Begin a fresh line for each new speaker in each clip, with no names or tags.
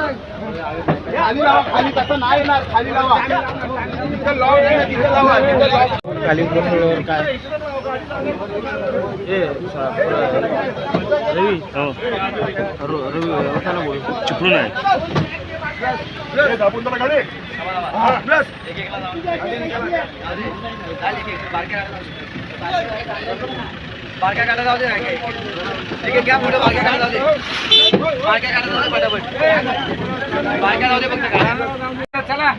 खाली लावा, खाली तसं नाही येणार, खाली लावा. तिथं लॉक आहे ना, तिथं लावा, तिथं लॉक. खाली कोसळल्यावर काय रवी रवी होताना बोल चिपळून आहे.
बारक्या काढा जाऊ दे, एक घ्या पुढे, बारक्या काढा जाऊ दे, बारक्या काढा जाऊ दे पटापट, बारक्या जाऊ दे फक्त चला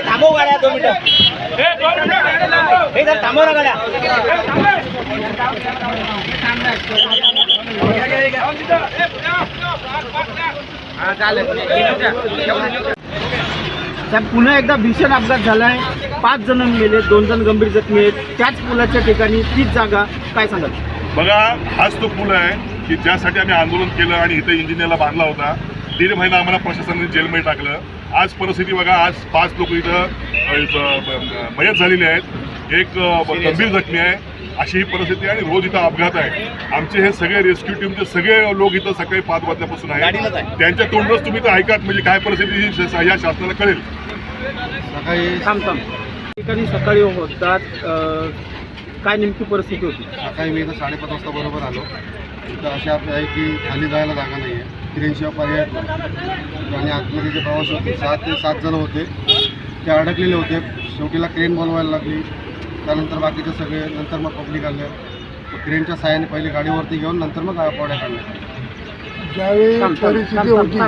थांबव गाड्या 2 मिनिटं, थांबव ना गाड्या.
पुन्हा एकदा भीषण अपघात झालाय. 5 जण मेले, 2 जण गंभीर जखमी आहेत. त्याच पुलाच्या ठिकाणी तीच जागा, काय सांगाल?
बघा, हाच तो पूल आहे की ज्यासाठी आम्ही आंदोलन केलं आणि इथं इंजिनियरला बांधला होता. 1.5 महिना आम्हाला प्रशासनाने जेलमध्ये टाकलं. आज परिस्थिती बघा, आज 5 लोक इथं मयत झालेले आहेत, एक गंभीर जखमी आहे. अशी ही परिस्थिती आणि रोज इथं अपघात आहे. आमचे हे सगळे रेस्क्यू टीमचे सगळे लोक इथं सकाळी 5 वाजल्यापासून आहेत. त्यांच्या तोंडच तुम्ही तर ऐकात, म्हणजे काय परिस्थिती या शासनाला कळेल.
ठिकाणी सकाळी होतात, काय नेमकी परिस्थिती होती?
सकाळी मी इथं 5:30 वाजता बरोबर आलो. इथं अशा आहे की खाली जायला जागा नाही आहे, क्रेनशिवाय पर्याय आणि आतमध्ये जे प्रवासी होते 6 ते 7 जण होते, ते अडकलेले होते. शेवटीला क्रेन बोलवायला लागली. त्यानंतर बाकीचे सगळे, नंतर मग पब्लिक आले. क्रेनच्या सहाय्याने पहिले गाडीवरती घेऊन नंतर मग पाड्या काढल्या.
ज्यावेळी परिस्थिती होती